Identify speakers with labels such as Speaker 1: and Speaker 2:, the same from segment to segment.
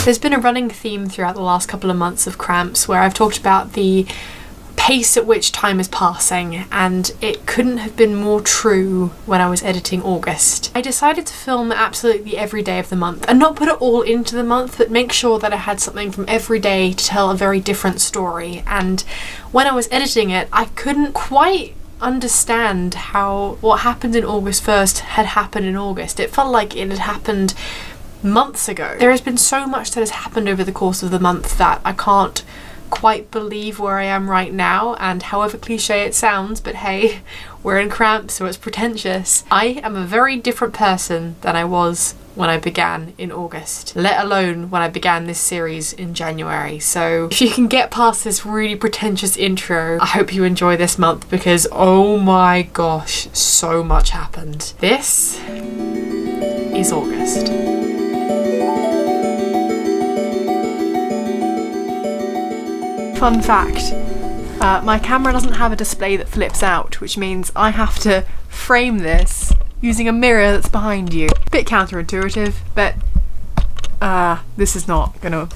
Speaker 1: There's been a running theme throughout the last couple of months of Cramps where I've talked about the pace at which time is passing, and it couldn't have been more true when I was editing August. I decided to film absolutely every day of the month and not put it all into the month, but make sure that I had something from every day to tell a very different story. And when I was editing it, I couldn't quite understand how what happened in August 1st had happened in August. It felt like it had happened months ago. There has been so much that has happened over the course of the month that I can't quite believe where I am right now, and however cliche it sounds, but hey, we're in Cramps, so it's pretentious. I am a very different person than I was when I began in August, let alone when I began this series in January. So if you can get past this really pretentious intro, I hope you enjoy this month because oh my gosh, so much happened. This is August. Fun fact, my camera doesn't have a display that flips out, which means I have to frame this using a mirror that's behind you. Bit counterintuitive, but this is not gonna...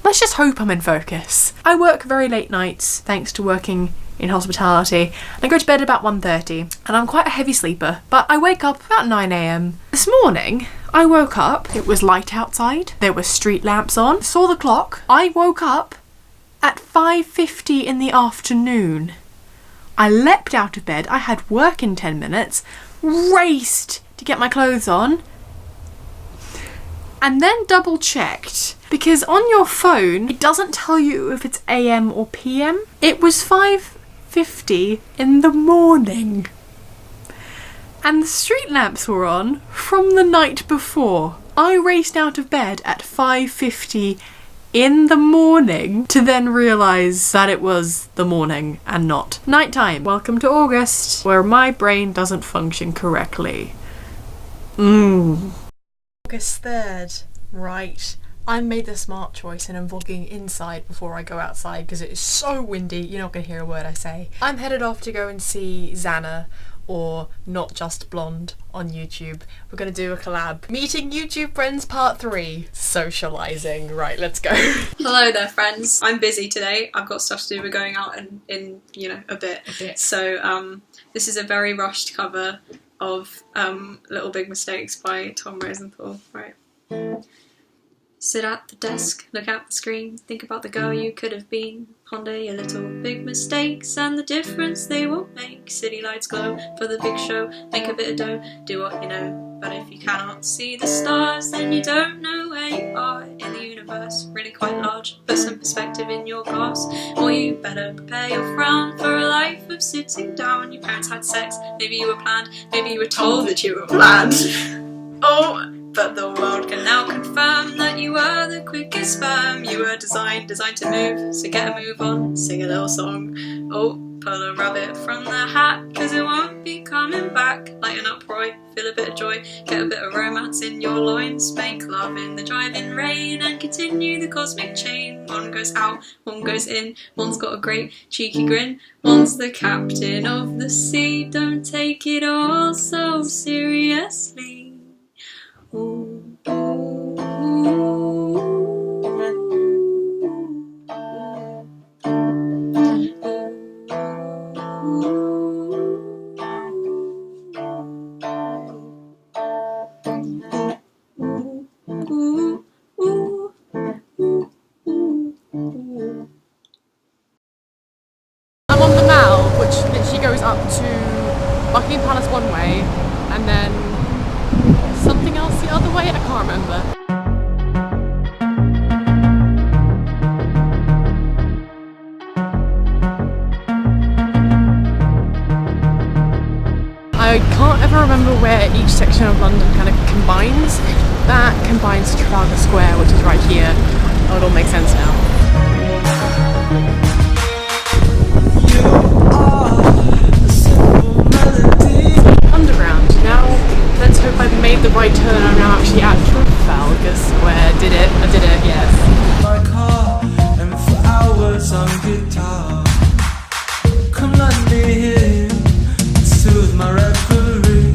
Speaker 1: Let's just hope I'm in focus. I work very late nights, thanks to working in hospitality, and I go to bed about 1:30, and I'm quite a heavy sleeper, but I wake up about 9 AM. This morning, I woke up, it was light outside, there were street lamps on, saw the clock, I woke up at 5:50 in the afternoon. I leapt out of bed, I had work in 10 minutes, raced to get my clothes on, and then double checked, because on your phone it doesn't tell you if it's AM or PM. It was 5:50 in the morning. And the street lamps were on from the night before. I raced out of bed at 5:50 in the morning to then realise that it was the morning and not nighttime. Welcome to August, where my brain doesn't function correctly. August 3rd. Right. I made the smart choice and I'm vlogging inside before I go outside because it is so windy, you're not going to hear a word I say. I'm headed off to go and see Zannah, or Not Just Blonde, on YouTube. We're going to do a collab. Meeting YouTube friends part 3. Socialising. Right, let's go.
Speaker 2: Hello there, friends. I'm busy today. I've got stuff to do. We're going out in you know, a bit. So this is a very rushed cover of Little Big Mistakes by Tom Rosenthal. Right. Sit at the desk, look at the screen, think about the girl you could have been, ponder your little big mistakes and the difference they will make. City lights glow for the big show, make a bit of dough, do what you know. But if you cannot see the stars, then you don't know where you are in the universe. Really quite large, put some perspective in your glass, or you better prepare your frown for a life of sitting down. Your parents had sex, maybe you were planned, maybe you were told that you were planned. Oh! But the world can now confirm that you were the quickest sperm. You were designed to move, so get a move on, sing a little song. Oh, pull a rabbit from the hat, cause it won't be coming back. Lighten up, Roy, feel a bit of joy, get a bit of romance in your loins. Make love in the driving rain and continue the cosmic chain. One goes out, one goes in, one's got a great cheeky grin. One's the captain of the sea, don't take it all so seriously. Ooh, ooh, ooh.
Speaker 1: I'm on the Mall, which literally goes up to Buckingham Palace one way, and then something else the other way? I can't remember. I can't ever remember where each section of London kind of combines. That combines to Trafalgar Square, which is right here. Oh, it all makes sense now. Underground. Now, let's hope I've made the right turn. I'm now actually at Trafalgar Square. Did it? I did it, yes. My car and for hours on guitar. Come let me hear soothe my reverie.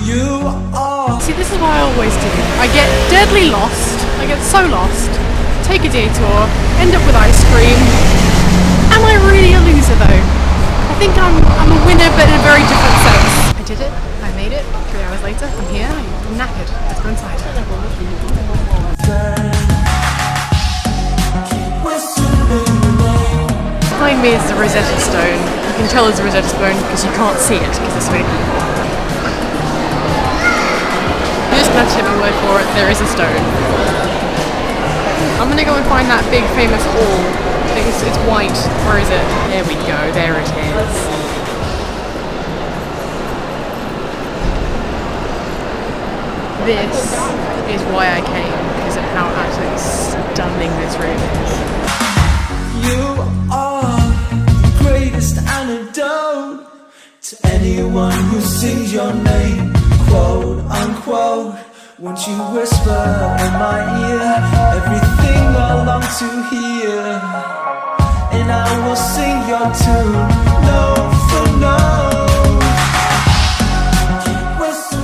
Speaker 1: You are. See, this is what I always do. I get dead deadly lost. I get so lost. Take a detour, end up with ice cream. Am I really a loser though? I think I'm a winner, but in a very different sense. I did it. I made it. 3 hours later, I'm here. I'm knackered. Let's go inside. Behind me is the Rosetta Stone. You can tell it's a Rosetta Stone because you can't see it because there's so many people. You're just gonna have to take my word for it. There is a stone. I'm gonna go and find that big famous hall. I think it's white. Where is it? There we go. There it is. This is why I came, because of how absolutely stunning this room is.
Speaker 3: You are the greatest antidote to anyone who sings your name, quote unquote. Won't you whisper in my ear everything I long to hear, and I will sing your tune note for note.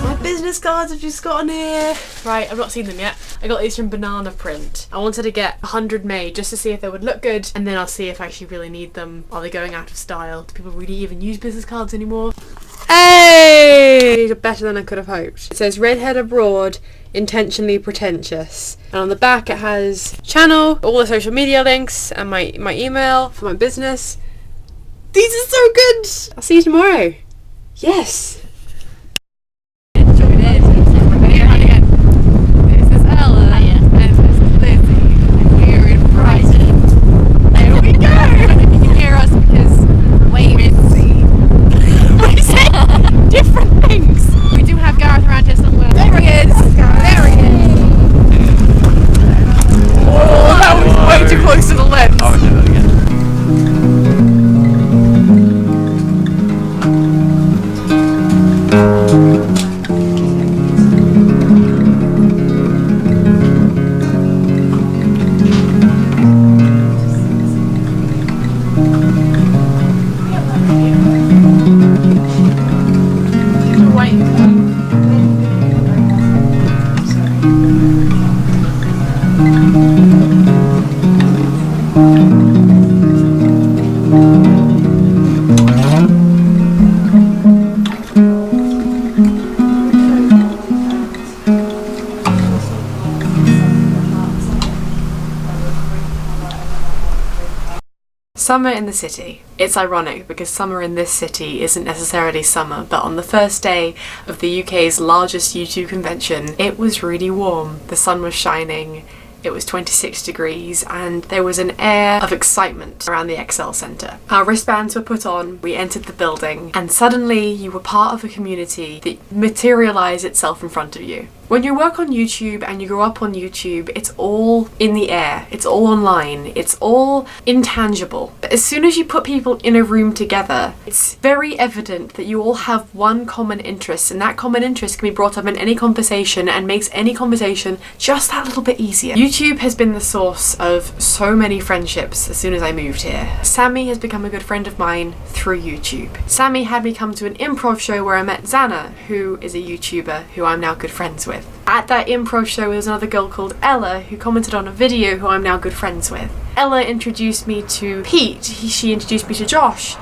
Speaker 1: My business cards have just gotten here. Right, I've not seen them yet. I got these from Banana Print. I wanted to get 100 made just to see if they would look good, and then I'll see if I actually really need them. Are they going out of style? Do people really even use business cards anymore? Hey! These are better than I could have hoped. It says Redhead Abroad, intentionally pretentious. And on the back it has channel, all the social media links, and my email for my business. These are so good! I'll see you tomorrow. Yes! This is Ella, and this is Lizzie, and we're in Brighton. There we go! You can hear us because we say different things. We do have Gareth around here somewhere. There he is! There he is! Oh, that was way too close to the lens. Oh, do that again. Summer in the city. It's ironic because summer in this city isn't necessarily summer, but on the first day of the UK's largest YouTube convention, it was really warm. The sun was shining, it was 26 degrees, and there was an air of excitement around the Excel Centre. Our wristbands were put on, we entered the building, and suddenly you were part of a community that materialised itself in front of you. When you work on YouTube and you grow up on YouTube, it's all in the air, it's all online, it's all intangible. But as soon as you put people in a room together, it's very evident that you all have one common interest, and that common interest can be brought up in any conversation and makes any conversation just that little bit easier. YouTube has been the source of so many friendships as soon as I moved here. Sammy has become a good friend of mine through YouTube. Sammy had me come to an improv show where I met Zannah, who is a YouTuber who I'm now good friends with. At that improv show there was another girl called Ella who commented on a video who I'm now good friends with. Ella introduced me to Pete, she introduced me to Josh.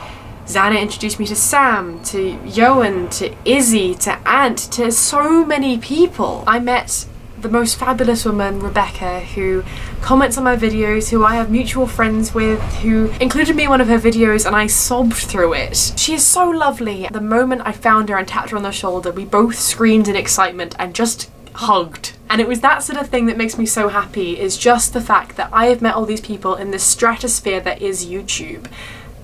Speaker 1: Zannah introduced me to Sam, to Johan, to Izzie, to Ant, to so many people. I met the most fabulous woman, Rebecca, who comments on my videos, who I have mutual friends with, who included me in one of her videos and I sobbed through it. She is so lovely. The moment I found her and tapped her on the shoulder, we both screamed in excitement and just hugged. And it was that sort of thing that makes me so happy, is just the fact that I have met all these people in this stratosphere that is YouTube.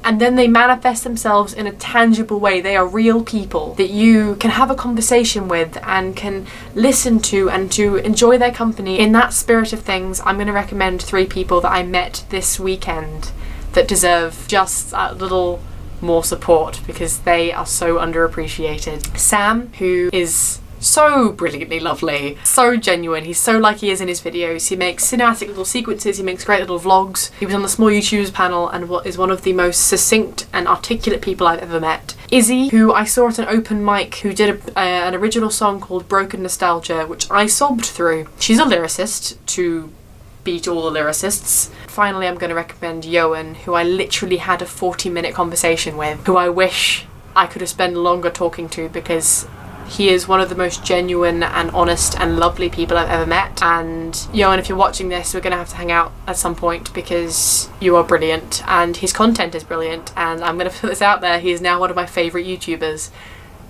Speaker 1: And then they manifest themselves in a tangible way. They are real people that you can have a conversation with and can listen to and to enjoy their company. In that spirit of things, I'm going to recommend 3 people that I met this weekend that deserve just a little more support because they are so underappreciated. Sam, who is so brilliantly lovely, so genuine. He's so like he is in his videos. He makes cinematic little sequences, he makes great little vlogs. He was on the Small YouTubers panel and is one of the most succinct and articulate people I've ever met. Izzie, who I saw at an open mic, who did an original song called Broken Nostalgia, which I sobbed through. She's a lyricist, to beat all the lyricists. Finally, I'm going to recommend Johan, who I literally had a 40-minute conversation with, who I wish I could have spent longer talking to, because he is one of the most genuine and honest and lovely people I've ever met. And Johan, if you're watching this, we're going to have to hang out at some point because you are brilliant and his content is brilliant. And I'm going to put this out there, he is now one of my favourite YouTubers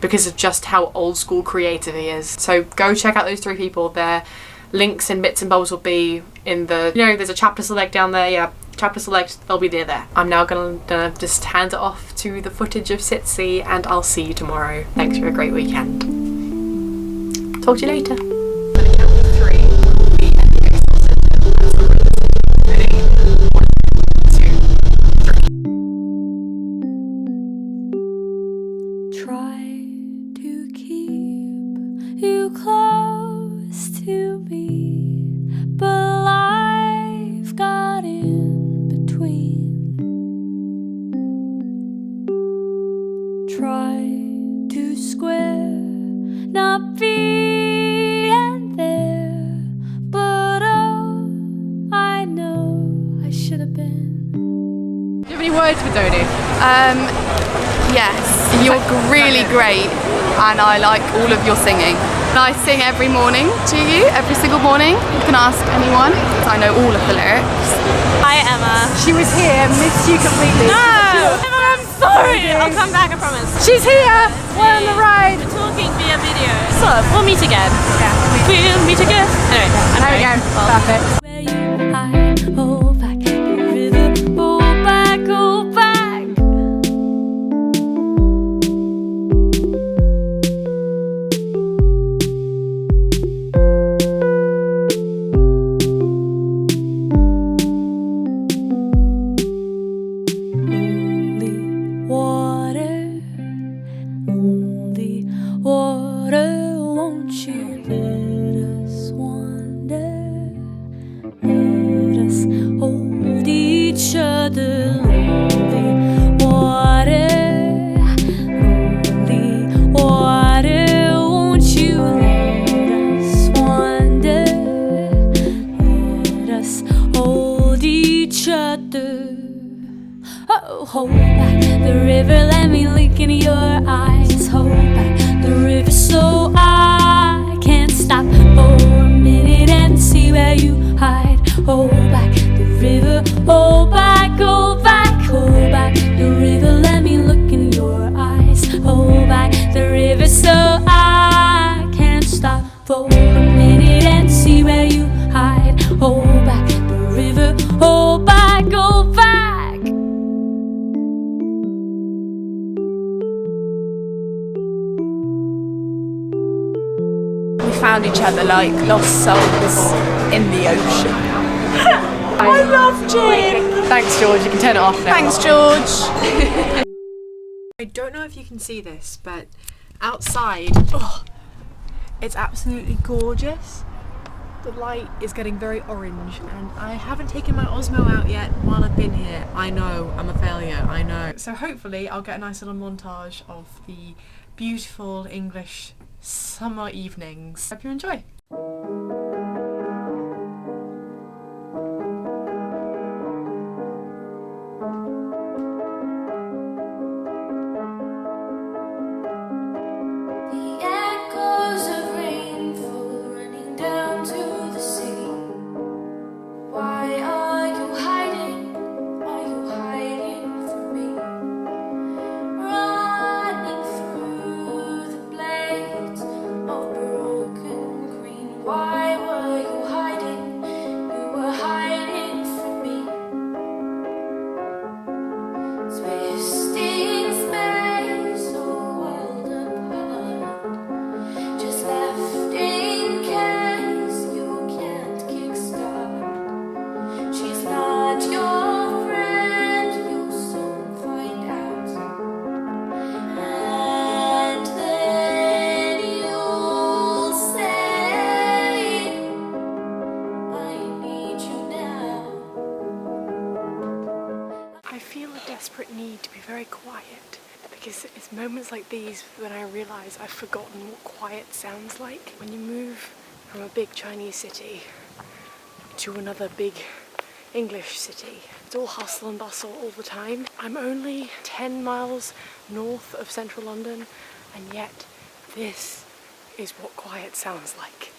Speaker 1: because of just how old school creative he is. So go check out those 3 people. Their links and bits and bobs will be in the, you know, there's a chapter select down there, yeah, chapter select, they'll be there. I'm now gonna just hand it off to the footage of Sitsi, and I'll see you tomorrow. Thanks for a great weekend. Talk to you later.
Speaker 4: Try to keep you close to me, but life got in between. Try to square, not being there, but oh, I know I should have been.
Speaker 1: Do you have any words for Doni?
Speaker 5: Yes, you're really great and I like all of your singing. I sing every morning to you, every single morning. You can ask anyone, I know all of the lyrics.
Speaker 6: Hi Emma.
Speaker 1: She was here, missed you completely.
Speaker 6: No! Emma, I'm sorry! I'll come back, I promise.
Speaker 1: She's here! We're on the ride!
Speaker 6: We're talking via video. So, we'll meet again. Yeah. We'll meet again. Anyway,
Speaker 1: There we go. Perfect.
Speaker 4: Where you hide, hold back the river, hold back, hold back. Only water, won't you let us wander? Let us hold each other. Only water, won't you let us wander? Let us hold each other. Oh, hold back the river, let me look in your eyes. Hold back the river so I can't stop for a minute and see where you hide. Hold back the river, hold back, hold back, hold back the river, let me look in your eyes. Hold back the river so I can't stop for a minute and see where you hide. Hold back the river, hold back, hold back.
Speaker 5: Found each other like lost souls in the ocean. I love Jim.
Speaker 1: Thanks, George. You can turn it off now.
Speaker 5: Thanks, George.
Speaker 1: I don't know if you can see this, but outside, it's absolutely gorgeous. The light is getting very orange, and I haven't taken my Osmo out yet while I've been here. I know, I'm a failure, I know. So hopefully I'll get a nice little montage of the beautiful English summer evenings. Hope you enjoy.
Speaker 4: The echoes of rainfall running down to the sea. Why are you hiding? Are you hiding from me? Running through the blades of broken green.
Speaker 1: desperate need to be very quiet, because it's moments like these when I realise I've forgotten what quiet sounds like. When you move from a big Chinese city to another big English city, it's all hustle and bustle all the time. I'm only 10 miles north of central London, and yet this is what quiet sounds like.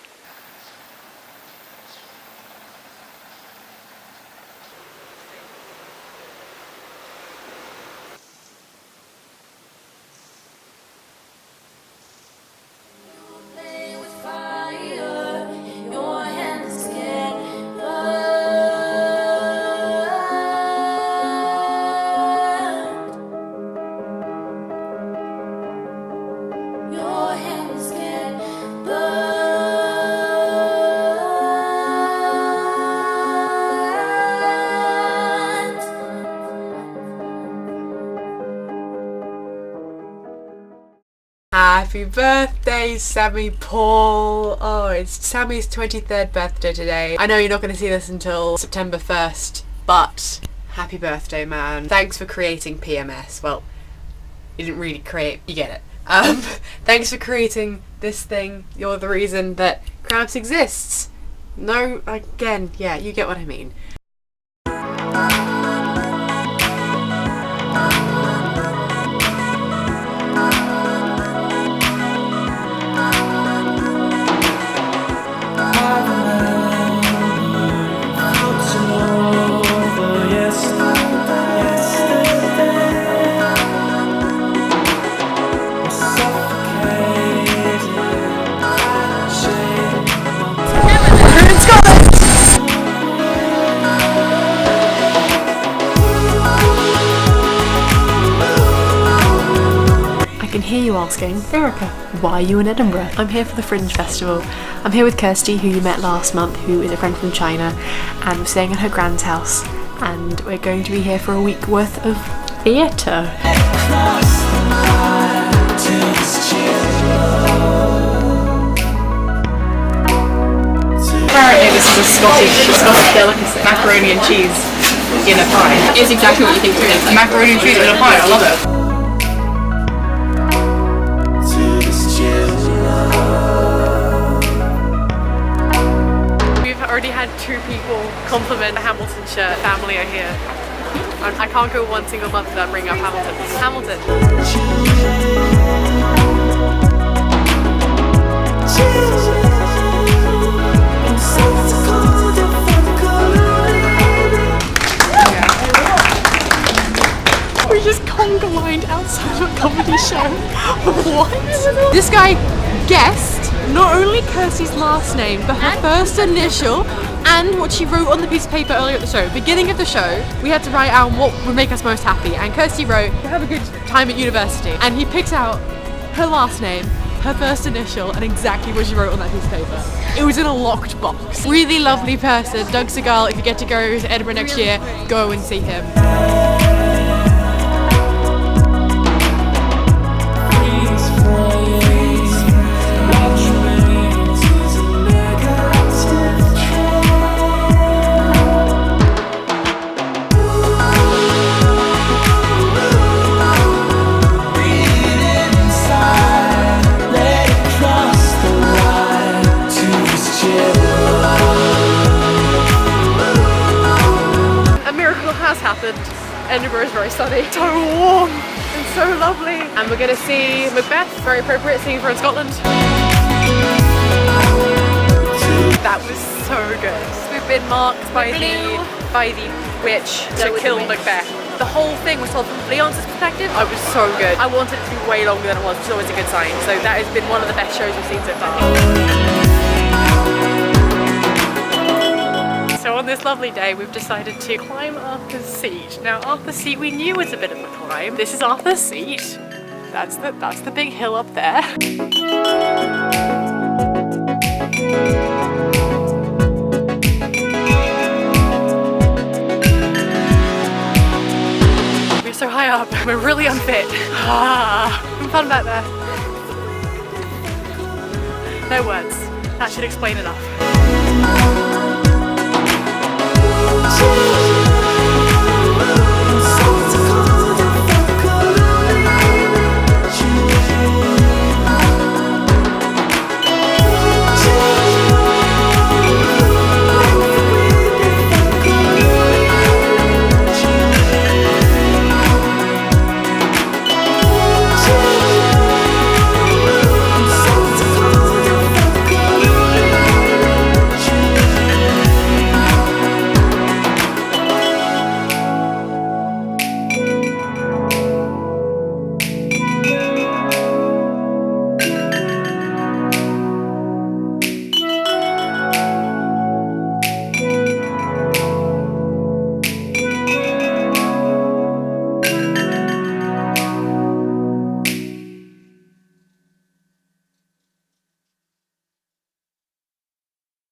Speaker 7: Happy birthday, Sammy Paul! Oh, it's Sammy's 23rd birthday today. I know you're not going to see this until September 1st, but happy birthday, man. Thanks for creating PMS. Well, you didn't really create, you get it. Thanks for creating this thing. You're the reason that CRAMPS exists. No, again, yeah, you get what I mean.
Speaker 1: You asking, Erica, why are you in Edinburgh? I'm here for the Fringe Festival. I'm here with Kirsty, who you met last month, who is a friend from China, and we're staying at her grand's house, and we're going to be here for a week worth of theatre.
Speaker 8: Apparently this is a Scottish delicacy. Macaroni and cheese in a pie. It's exactly what you think it is. Macaroni and cheese in a pie, I love it.
Speaker 1: Already had 2 people compliment the Hamilton shirt. Family are here. I can't go one single month without bringing up Hamilton. Hamilton. We just conga lined outside of a comedy show. What? This guy guessed not only Kirsty's last name, but her first initial and what she wrote on the piece of paper earlier at the show. Beginning of the show, we had to write out what would make us most happy, and Kirsty wrote, have a good time at university. And he picked out her last name, her first initial, and exactly what she wrote on that piece of paper. It was in a locked box. Really lovely person. Doug Segal, if you get to go to Edinburgh next year, go and see him. Happened. Edinburgh is very sunny, so warm and so lovely. And we're going to see Macbeth, very appropriate, singing for in Scotland. That was so good. We've been marked by the witch to kill Macbeth. The whole thing was told from Leon's perspective. It was so good. I wanted it to be way longer than it was, which is always a good sign. So that has been one of the best shows we've seen so far. So on this lovely day, we've decided to climb Arthur's Seat. Now, Arthur's Seat we knew was a bit of a climb. This is Arthur's Seat. That's the big hill up there. We're so high up. We're really unfit. Having fun back there. No words. That should explain enough.